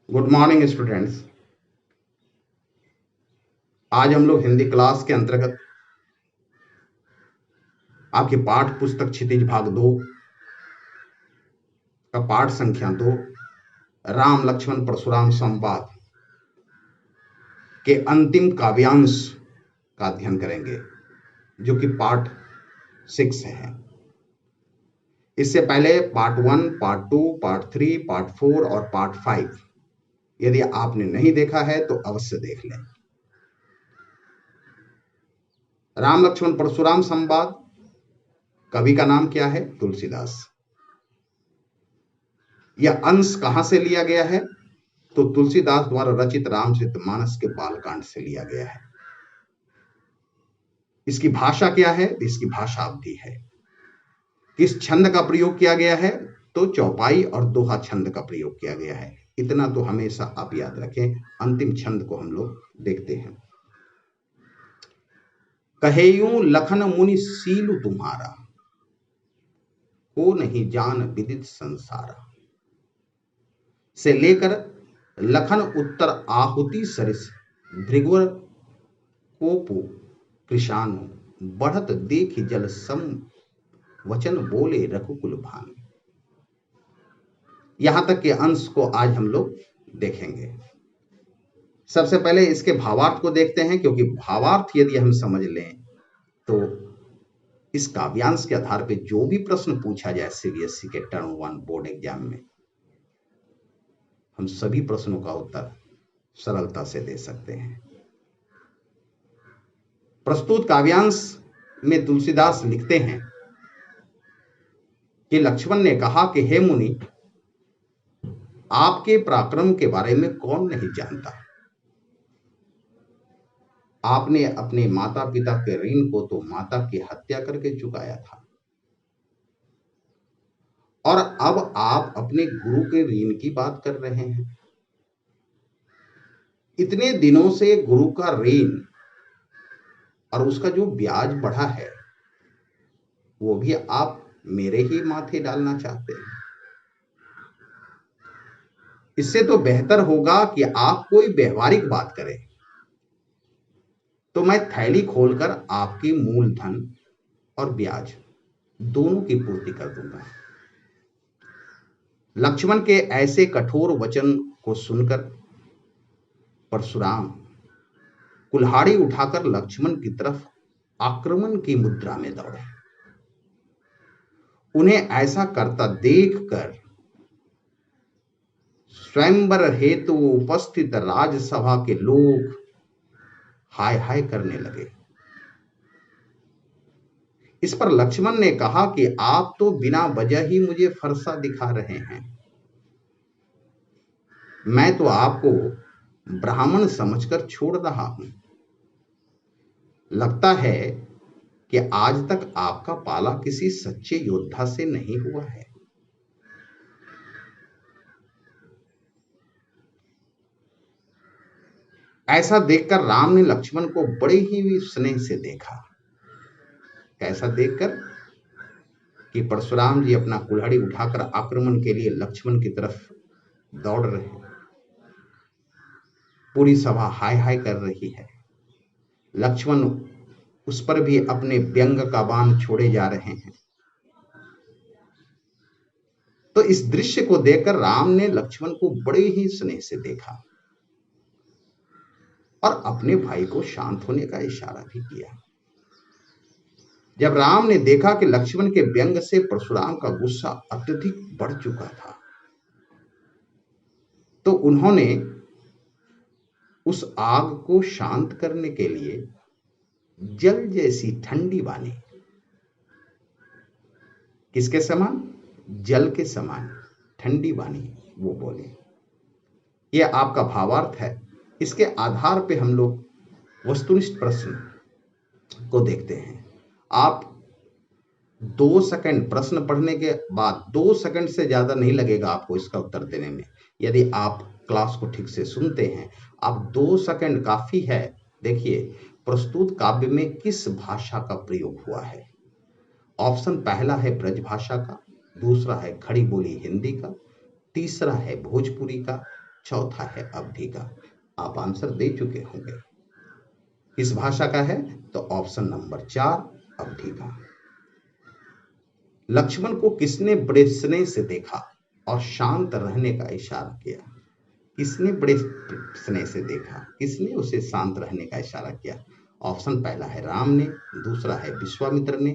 Good morning students. आज हम लोग हिंदी क्लास के अंतर्गत आपकी पाठ पुस्तक क्षितिज भाग 2 का पाठ संख्या 2 राम लक्ष्मण परशुराम संवाद के अंतिम काव्यांश का अध्ययन करेंगे, जो कि पार्ट 6 है। इससे पहले पार्ट 1, पार्ट 2, पार्ट 3, पार्ट 4 और पार्ट 5 यदि आपने नहीं देखा है तो अवश्य देख लें। राम लक्ष्मण परशुराम संवाद, कवि का नाम क्या है? तुलसीदास। यह अंश कहां से लिया गया है? तो तुलसीदास द्वारा रचित रामचरितमानस के बालकांड से लिया गया है। इसकी भाषा क्या है? इसकी भाषा अवधी है। किस छंद का प्रयोग किया गया है? तो चौपाई और दोहा छंद का प्रयोग किया गया है। इतना तो हमेशा आप याद रखें। अंतिम छंद को हम लोग देखते हैं। कहेयूं लखन मुनि सीलु तुम्हारा, को नहीं जान विदित संसारा, से लेकर लखन उत्तर आहुति सरिस, भृगुवर कोपु कृशानु, बढ़त देखि जल सम, वचन बोले रघुकुल भानु। यहां तक के अंश को आज हम लोग देखेंगे। सबसे पहले इसके भावार्थ को देखते हैं, क्योंकि भावार्थ यदि हम समझ लें तो इस काव्यांश के आधार पर जो भी प्रश्न पूछा जाए सीबीएसई के टर्म 1 बोर्ड एग्जाम में, हम सभी प्रश्नों का उत्तर सरलता से दे सकते हैं। प्रस्तुत काव्यांश में तुलसीदास लिखते हैं कि लक्ष्मण ने कहा कि हे मुनि, आपके पराक्रम के बारे में कौन नहीं जानता। आपने अपने माता पिता के ऋण को तो माता की हत्या करके चुकाया था, और अब आप अपने गुरु के ऋण की बात कर रहे हैं। इतने दिनों से गुरु का ऋण और उसका जो ब्याज बढ़ा है, वो भी आप मेरे ही माथे डालना चाहते हैं। इससे तो बेहतर होगा कि आप कोई व्यवहारिक बात करें, तो मैं थैली खोलकर आपकी मूलधन और ब्याज दोनों की पूर्ति कर दूंगा। लक्ष्मण के ऐसे कठोर वचन को सुनकर परशुराम कुल्हाड़ी उठाकर लक्ष्मण की तरफ आक्रमण की मुद्रा में दौड़े। उन्हें ऐसा करता देखकर स्वयंवर हेतु उपस्थित राजसभा के लोग हाय हाय करने लगे। इस पर लक्ष्मण ने कहा कि आप तो बिना वजह ही मुझे फरसा दिखा रहे हैं। मैं तो आपको ब्राह्मण समझकर छोड़ रहा हूं। लगता है कि आज तक आपका पाला किसी सच्चे योद्धा से नहीं हुआ है। ऐसा देखकर राम ने लक्ष्मण को बड़े ही स्नेह से देखा। कैसा देखकर कि परशुराम जी अपना कुल्हाड़ी उठाकर आक्रमण के लिए लक्ष्मण की तरफ दौड़ रहे हैं। पूरी सभा हाय हाय कर रही है। लक्ष्मण उस पर भी अपने व्यंग का बाण छोड़े जा रहे हैं। तो इस दृश्य को देखकर राम ने लक्ष्मण को बड़े ही स्नेह से देखा और अपने भाई को शांत होने का इशारा भी किया। जब राम ने देखा कि लक्ष्मण के व्यंग से परशुराम का गुस्सा अत्यधिक बढ़ चुका था, तो उन्होंने उस आग को शांत करने के लिए जल जैसी ठंडी वाणी, किसके समान? जल के समान ठंडी वाणी वो बोले। यह आपका भावार्थ है। इसके आधार पे हम लोग वस्तुनिष्ठ प्रश्न को देखते हैं। आप 2 सेकंड प्रश्न पढ़ने के बाद 2 सेकंड से ज्यादा नहीं लगेगा आपको इसका उत्तर देने में, यदि आप क्लास को ठीक से सुनते हैं। आप 2 सेकंड काफी है। देखिए, प्रस्तुत काव्य में किस भाषा का प्रयोग हुआ है। ऑप्शन पहला है ब्रज भाषा का, दूसरा है खड़ी बोली हिंदी का, तीसरा है भोजपुरी का, चौथा है अवधि का। आप आंसर दे चुके होंगे। किस भाषा का है? तो ऑप्शन नंबर 4 अवधि का। लक्ष्मण को किसने बड़े स्नेह से देखा और शांत रहने का इशारा किया? किसने बड़े स्नेह से देखा, किसने उसे शांत रहने का इशारा किया? ऑप्शन पहला है राम ने, दूसरा है विश्वामित्र ने,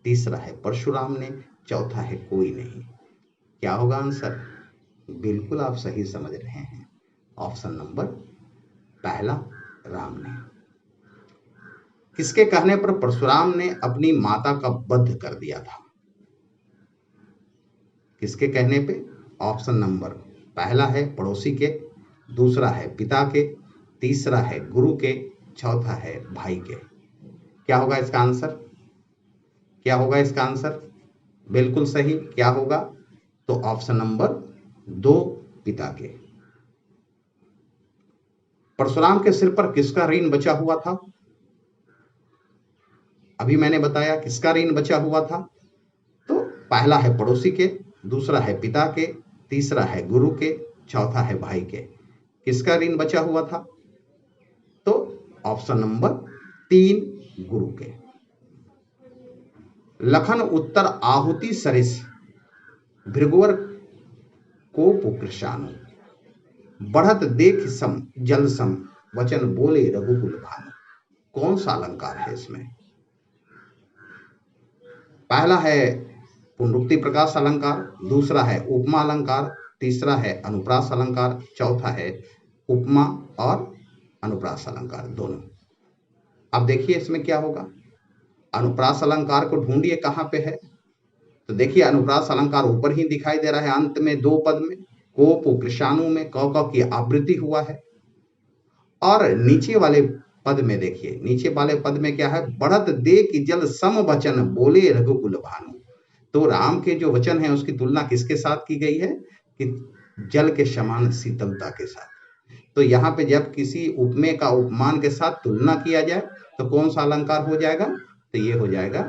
तीसरा है परशुराम ने, चौथा है कोई नहीं। क्या होगा आंसर? बिल्कुल आप सही समझ रहे हैं। ऑप्शन नंबर पहला राम ने। किसके कहने पर परशुराम ने अपनी माता का वध कर दिया था? किसके कहने पे? ऑप्शन नंबर पहला है पड़ोसी के, दूसरा है पिता के, तीसरा है गुरु के, चौथा है भाई के। क्या होगा इसका आंसर? क्या होगा इसका आंसर? बिल्कुल सही। क्या होगा? तो ऑप्शन नंबर 2 पिता के। परशुराम के सिर पर किसका ऋण बचा हुआ था? अभी मैंने बताया किसका ऋण बचा हुआ था। तो पहला है पड़ोसी के, दूसरा है पिता के, तीसरा है गुरु के, चौथा है भाई के। किसका ऋण बचा हुआ था? तो ऑप्शन नंबर 3 गुरु के। लखन उत्तर आहुति सरिस भृगुवर कोप कृशानु बढ़त देख सम जल सम वचन बोले रघुकुल भानु। कौन सा अलंकार है इसमें? पहला है पुनरुक्ति प्रकाश अलंकार, दूसरा है उपमा अलंकार, तीसरा है अनुप्रास अलंकार, चौथा है उपमा और अनुप्रास अलंकार दोनों। अब देखिए इसमें क्या होगा। अनुप्रास अलंकार को ढूंढिए कहां पे है। तो देखिए अनुप्रास अलंकार ऊपर ही दिखाई दे रहा है, अंत में 2 पद में, कोप कृशानु में क की आवृत्ति हुआ है। और नीचे वाले पद में देखिए, नीचे वाले पद में क्या है? बढ़त दे कि जल सम वचन बोले रघुकुल भानु। तो राम के जो वचन है उसकी तुलना किसके साथ की गई है? कि जल के समान शीतलता के साथ। तो यहाँ पे जब किसी उपमेय का उपमान के साथ तुलना किया जाए तो कौन सा अलंकार हो जाएगा? तो ये हो जाएगा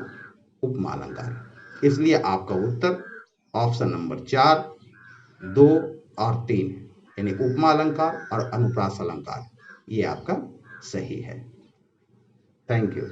उपमा अलंकार। इसलिए आपका उत्तर ऑप्शन नंबर 4, 2 और 3 यानी उपमा अलंकार और अनुप्रास अलंकार ये आपका सही है। Thank you.